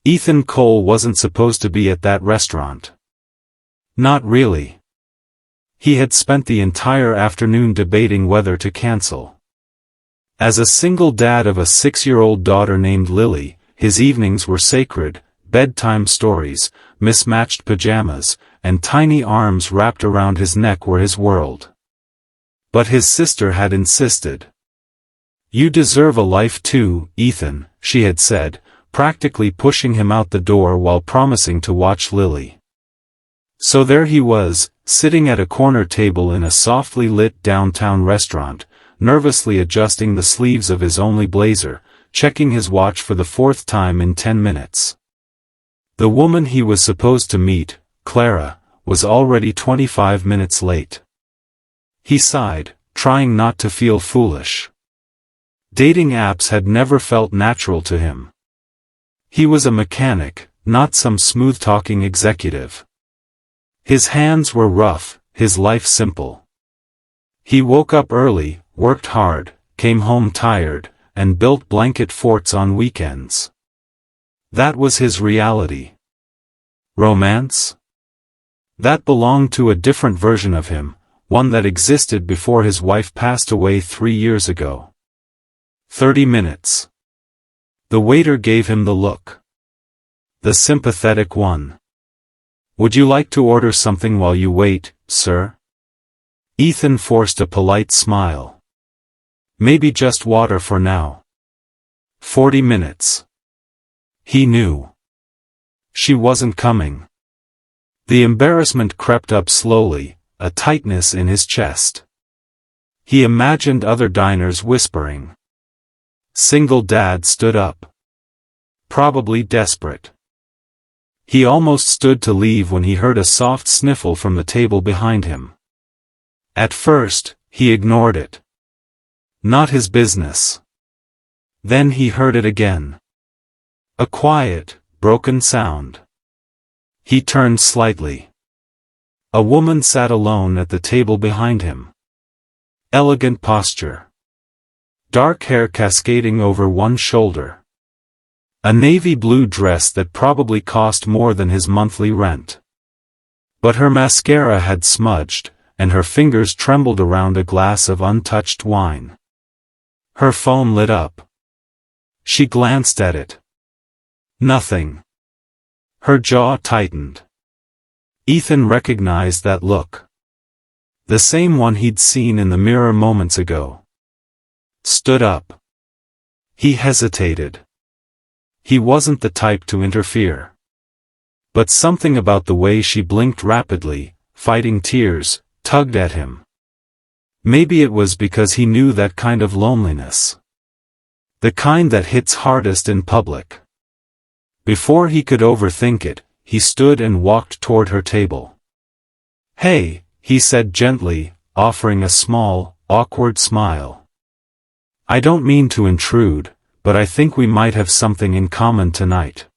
Ethan Cole wasn't supposed to be at that restaurant. Not really. He had spent the entire afternoon debating whether to cancel. As a single dad of a 6-year-old daughter named Lily, his evenings were sacred: bedtime stories, mismatched pajamas, and tiny arms wrapped around his neck were his world. But his sister had insisted. "You deserve a life too, Ethan," she had said, practically pushing him out the door while promising to watch Lily. So there he was, sitting at a corner table in a softly lit downtown restaurant, nervously adjusting the sleeves of his only blazer, checking his watch for the 4th time in 10 minutes. The woman he was supposed to meet, Clara, was already 25 minutes late. He sighed, trying not to feel foolish. Dating apps had never felt natural to him. He was a mechanic, not some smooth-talking executive. His hands were rough, his life simple. He woke up early, worked hard, came home tired, and built blanket forts on weekends. That was his reality. Romance? That belonged to a different version of him, one that existed before his wife passed away 3 years ago. 30 minutes. The waiter gave him the look. The sympathetic one. "Would you like to order something while you wait, sir?" Ethan forced a polite smile. "Maybe just water for now." 40 minutes. He knew. She wasn't coming. The embarrassment crept up slowly, a tightness in his chest. He imagined other diners whispering. Single dad stood up. Probably desperate. He almost stood to leave when he heard a soft sniffle from the table behind him. At first, he ignored it. Not his business. Then he heard it again. A quiet, broken sound. He turned slightly. A woman sat alone at the table behind him. Elegant posture. Dark hair cascading over one shoulder. A navy blue dress that probably cost more than his monthly rent. But her mascara had smudged, and her fingers trembled around a glass of untouched wine. Her phone lit up. She glanced at it. Nothing. Her jaw tightened. Ethan recognized that look. The same one he'd seen in the mirror moments ago. Stood up. He hesitated. He wasn't the type to interfere. But something about the way she blinked rapidly, fighting tears, tugged at him. Maybe it was because he knew that kind of loneliness. The kind that hits hardest in public. Before he could overthink it, he stood and walked toward her table. "Hey," he said gently, offering a small, awkward smile. "I don't mean to intrude, but I think we might have something in common tonight."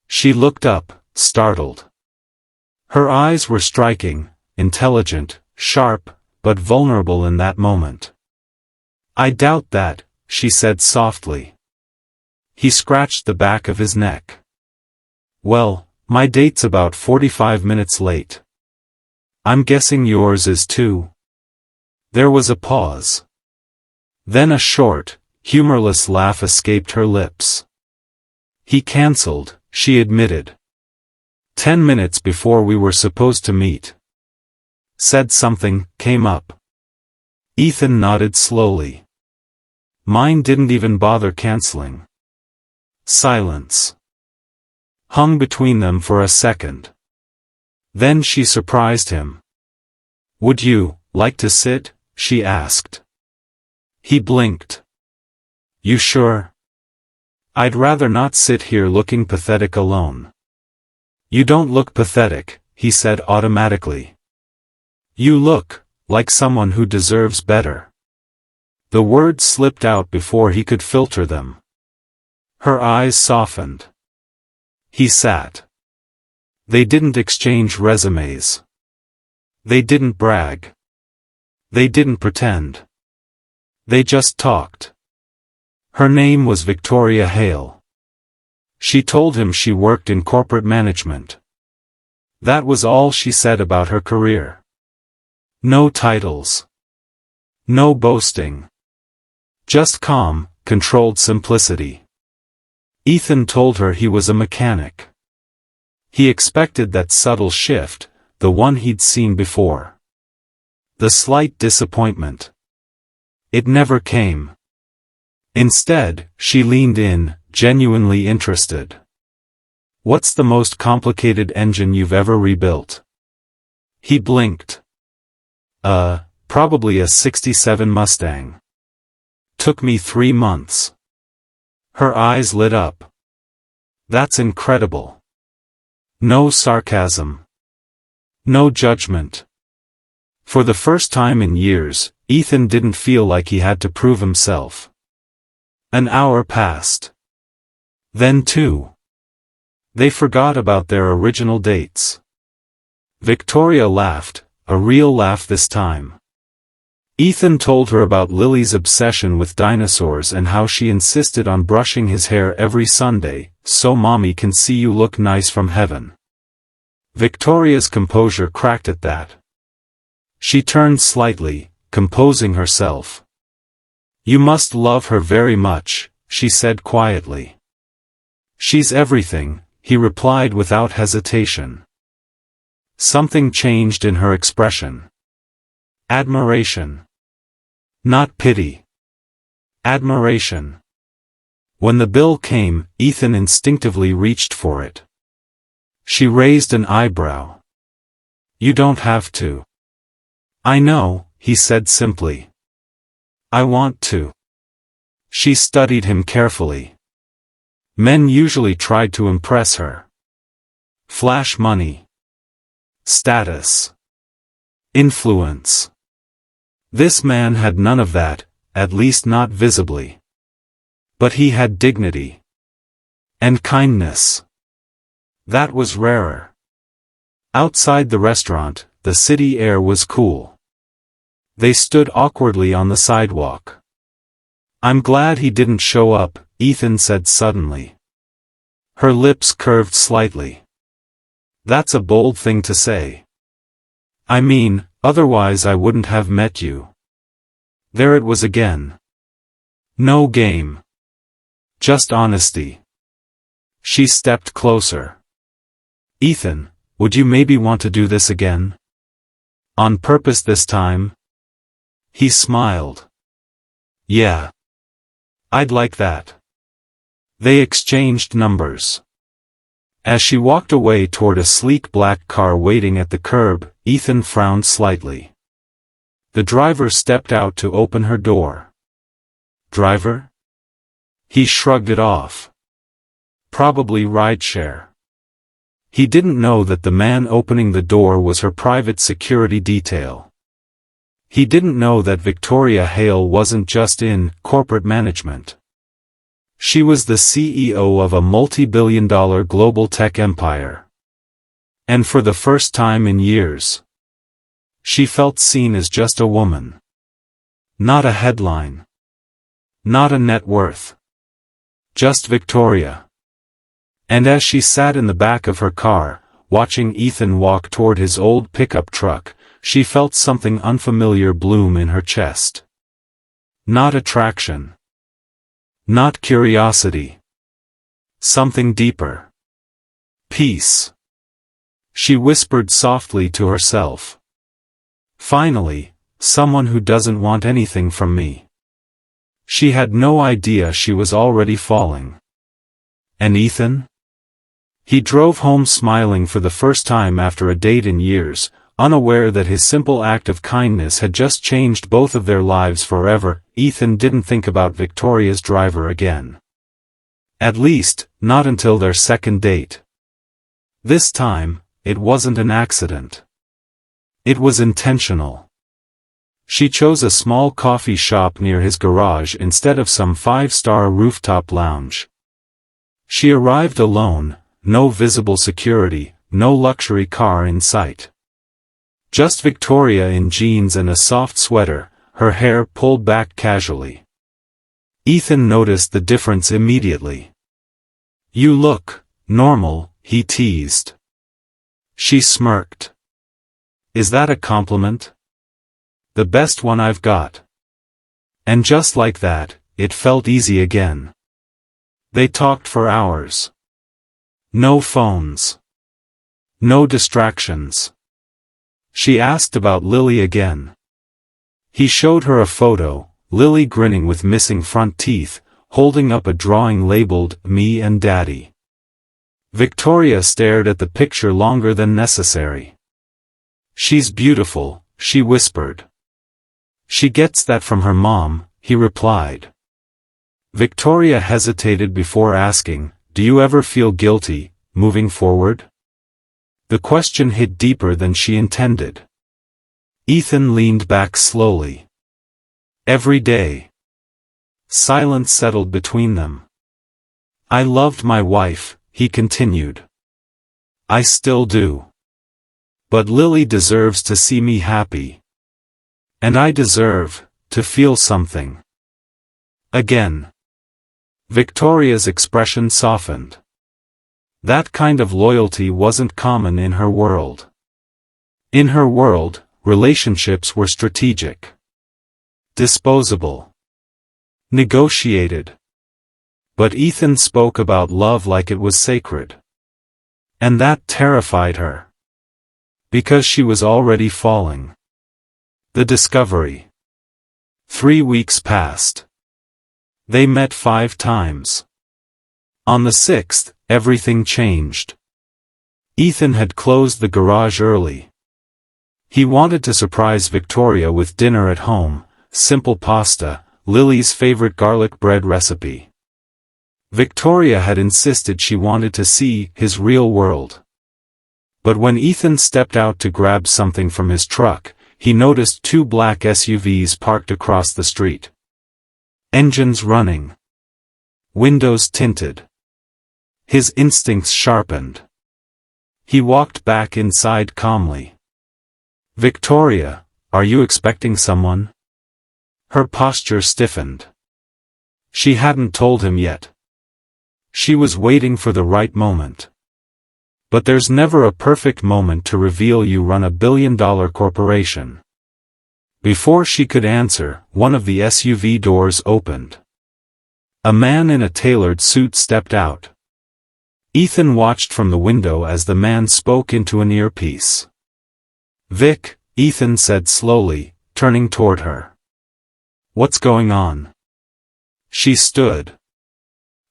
She looked up, startled. Her eyes were striking, intelligent, sharp, but vulnerable in that moment. "I doubt that," she said softly. He scratched the back of his neck. "Well, my date's about 45 minutes late. I'm guessing yours is too." There was a pause. Then a short, humorless laugh escaped her lips. "He canceled," she admitted. 10 minutes before we were supposed to meet. Said something, came up." Ethan nodded slowly. "Mine didn't even bother canceling." Silence. Hung between them for a second. Then she surprised him. "Would you like to sit?" she asked. He blinked. "You sure?" "I'd rather not sit here looking pathetic alone." "You don't look pathetic," he said automatically. "You look like someone who deserves better." The words slipped out before he could filter them. Her eyes softened. He sat. They didn't exchange resumes. They didn't brag. They didn't pretend. They just talked. Her name was Victoria Hale. She told him she worked in corporate management. That was all she said about her career. No titles. No boasting. Just calm, controlled simplicity. Ethan told her he was a mechanic. He expected that subtle shift, the one he'd seen before. The slight disappointment. It never came. Instead, she leaned in, genuinely interested. What's the most complicated engine you've ever rebuilt? He blinked. Probably a '67 Mustang. Took me 3 months. Her eyes lit up. That's incredible. No sarcasm. No judgment. For the first time in years, Ethan didn't feel like he had to prove himself. An hour passed. Then 2. They forgot about their original dates. Victoria laughed, a real laugh this time. Ethan told her about Lily's obsession with dinosaurs and how she insisted on brushing his hair every Sunday, so Mommy can see you look nice from heaven. Victoria's composure cracked at that. She turned slightly, composing herself. You must love her very much, she said quietly. She's everything, he replied without hesitation. Something changed in her expression. Admiration. Not pity. Admiration. When the bill came, Ethan instinctively reached for it. She raised an eyebrow. You don't have to. I know, he said simply. I want to. She studied him carefully. Men usually tried to impress her. Flash money. Status. Influence. This man had none of that, at least not visibly. But he had dignity. And kindness. That was rarer. Outside the restaurant, the city air was cool. They stood awkwardly on the sidewalk. I'm glad he didn't show up, Ethan said suddenly. Her lips curved slightly. That's a bold thing to say. I mean, otherwise I wouldn't have met you. There it was again. No game. Just honesty. She stepped closer. Ethan, would you maybe want to do this again? On purpose this time? He smiled. Yeah. I'd like that. They exchanged numbers. As she walked away toward a sleek black car waiting at the curb, Ethan frowned slightly. The driver stepped out to open her door. Driver? He shrugged it off. Probably rideshare. He didn't know that the man opening the door was her private security detail. He didn't know that Victoria Hale wasn't just in corporate management. She was the CEO of a multi-billion-dollar global tech empire. And for the first time in years, she felt seen as just a woman. Not a headline. Not a net worth. Just Victoria. And as she sat in the back of her car, watching Ethan walk toward his old pickup truck, she felt something unfamiliar bloom in her chest. Not attraction. Not curiosity. Something deeper. Peace. She whispered softly to herself. Finally, someone who doesn't want anything from me. She had no idea she was already falling. And Ethan? He drove home smiling for the first time after a date in years, unaware that his simple act of kindness had just changed both of their lives forever. Ethan didn't think about Victoria's driver again. At least, not until their second date. This time, it wasn't an accident. It was intentional. She chose a small coffee shop near his garage instead of some 5-star rooftop lounge. She arrived alone, no visible security, no luxury car in sight. Just Victoria in jeans and a soft sweater, her hair pulled back casually. Ethan noticed the difference immediately. You look normal, he teased. She smirked. Is that a compliment? The best one I've got. And just like that, it felt easy again. They talked for hours. No phones. No distractions. She asked about Lily again. He showed her a photo, Lily grinning with missing front teeth, holding up a drawing labeled, "Me and Daddy." Victoria stared at the picture longer than necessary. She's beautiful, she whispered. She gets that from her mom, he replied. Victoria hesitated before asking, do you ever feel guilty, moving forward? The question hit deeper than she intended. Ethan leaned back slowly. Every day. Silence settled between them. I loved my wife, he continued. I still do. But Lily deserves to see me happy. And I deserve to feel something. Again. Victoria's expression softened. That kind of loyalty wasn't common in her world. In her world, relationships were strategic. Disposable. Negotiated. But Ethan spoke about love like it was sacred. And that terrified her. Because she was already falling. The discovery. 3 weeks passed. They met 5 times. On the 6th, everything changed. Ethan had closed the garage early. He wanted to surprise Victoria with dinner at home, simple pasta, Lily's favorite garlic bread recipe. Victoria had insisted she wanted to see his real world. But when Ethan stepped out to grab something from his truck, he noticed 2 black SUVs parked across the street. Engines running. Windows tinted. His instincts sharpened. He walked back inside calmly. Victoria, are you expecting someone? Her posture stiffened. She hadn't told him yet. She was waiting for the right moment. But there's never a perfect moment to reveal you run a billion-dollar corporation. Before she could answer, one of the SUV doors opened. A man in a tailored suit stepped out. Ethan watched from the window as the man spoke into an earpiece. Vic, Ethan said slowly, turning toward her. What's going on? She stood.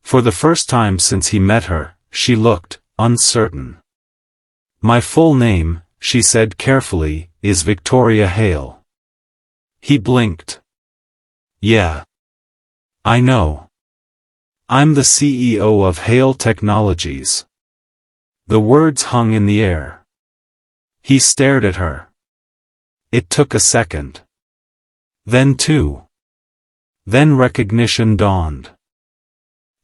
For the first time since he met her, she looked uncertain. My full name, she said carefully, is Victoria Hale. He blinked. Yeah. I know. I'm the CEO of Hale Technologies. The words hung in the air. He stared at her. It took a second. Then 2. Then recognition dawned.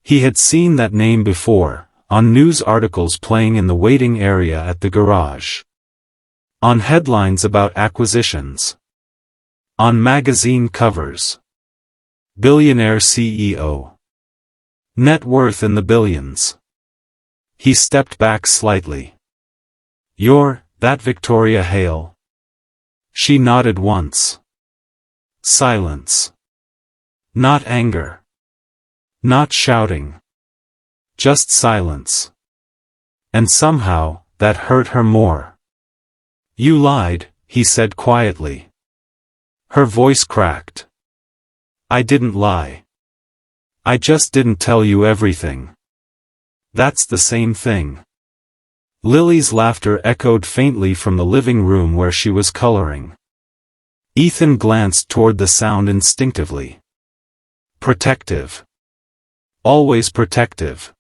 He had seen that name before, on news articles playing in the waiting area at the garage. On headlines about acquisitions. On magazine covers. Billionaire CEO. Net worth in the billions. He stepped back slightly. You're that Victoria Hale? She nodded once. Silence. Not anger. Not shouting. Just silence. And somehow, that hurt her more. You lied, he said quietly. Her voice cracked. I didn't lie. I just didn't tell you everything. That's the same thing. Lily's laughter echoed faintly from the living room where she was coloring. Ethan glanced toward the sound instinctively. Protective. Always protective.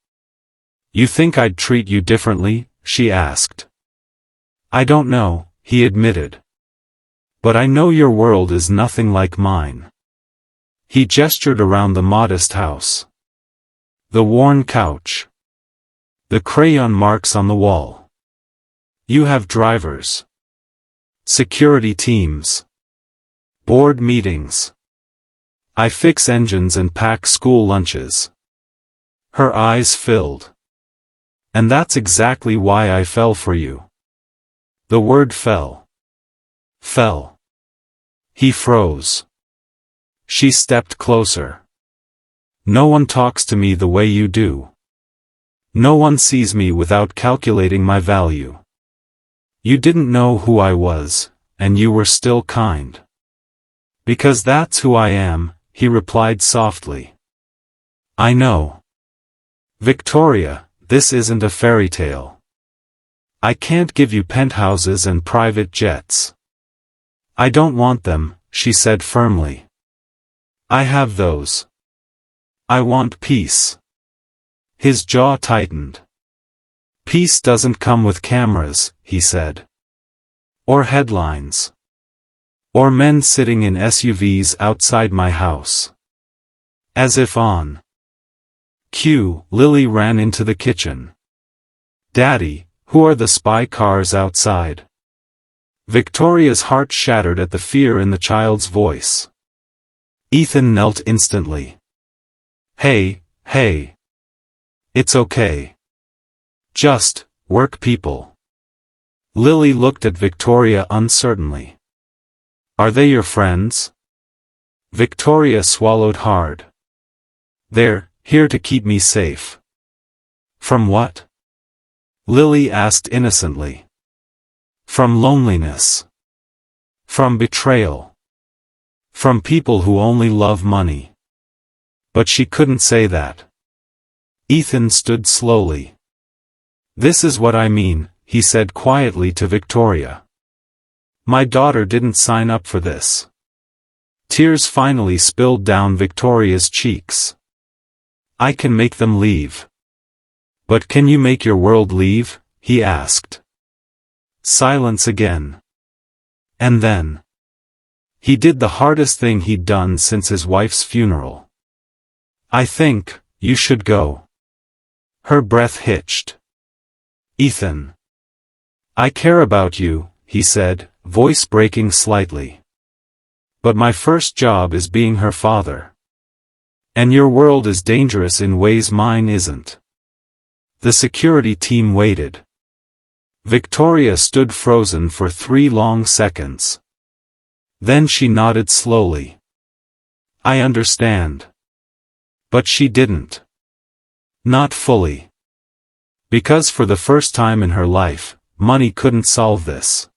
You think I'd treat you differently? She asked. I don't know, he admitted. But I know your world is nothing like mine. He gestured around the modest house. The worn couch. The crayon marks on the wall. You have drivers. Security teams. Board meetings. I fix engines and pack school lunches. Her eyes filled. And that's exactly why I fell for you. The word fell. Fell. He froze. She stepped closer. No one talks to me the way you do. No one sees me without calculating my value. You didn't know who I was, and you were still kind. Because that's who I am, he replied softly. I know. Victoria, this isn't a fairy tale. I can't give you penthouses and private jets. I don't want them, she said firmly. I have those. I want peace. His jaw tightened. Peace doesn't come with cameras, he said. Or headlines. Or men sitting in SUVs outside my house. As if on cue, Lily ran into the kitchen. Daddy, who are the spy cars outside? Victoria's heart shattered at the fear in the child's voice. Ethan knelt instantly. Hey, hey. It's okay. Just, work people. Lily looked at Victoria uncertainly. Are they your friends? Victoria swallowed hard. They're here to keep me safe. From what? Lily asked innocently. From loneliness. From betrayal. From people who only love money. But she couldn't say that. Ethan stood slowly. This is what I mean, he said quietly to Victoria. My daughter didn't sign up for this. Tears finally spilled down Victoria's cheeks. I can make them leave. But can you make your world leave? He asked. Silence again. And then. He did the hardest thing he'd done since his wife's funeral. I think, you should go. Her breath hitched. Ethan. I care about you, he said, voice breaking slightly. But my first job is being her father. And your world is dangerous in ways mine isn't. The security team waited. Victoria stood frozen for 3 long seconds. Then she nodded slowly. I understand. But she didn't. Not fully. Because for the first time in her life, money couldn't solve this.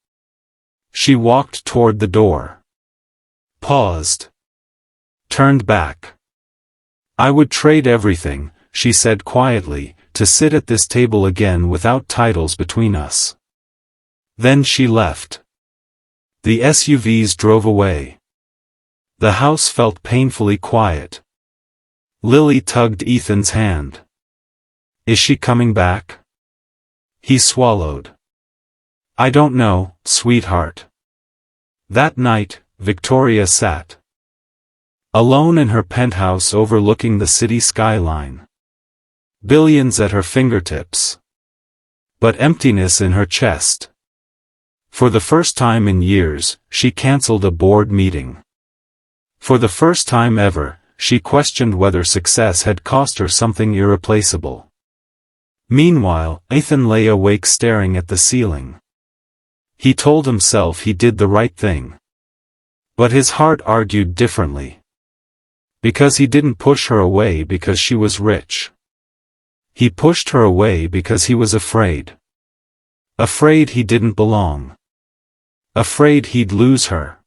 She walked toward the door. Paused. Turned back. I would trade everything, she said quietly, to sit at this table again without titles between us. Then she left. The SUVs drove away. The house felt painfully quiet. Lily tugged Ethan's hand. Is she coming back? He swallowed. I don't know, sweetheart. That night, Victoria sat alone in her penthouse overlooking the city skyline. Billions at her fingertips. But emptiness in her chest. For the first time in years, she cancelled a board meeting. For the first time ever, she questioned whether success had cost her something irreplaceable. Meanwhile, Ethan lay awake staring at the ceiling. He told himself he did the right thing. But his heart argued differently. Because he didn't push her away because she was rich. He pushed her away because he was afraid. Afraid he didn't belong. Afraid he'd lose her.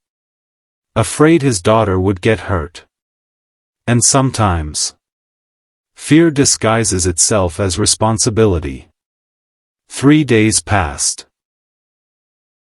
Afraid his daughter would get hurt. And sometimes, fear disguises itself as responsibility. 3 days passed.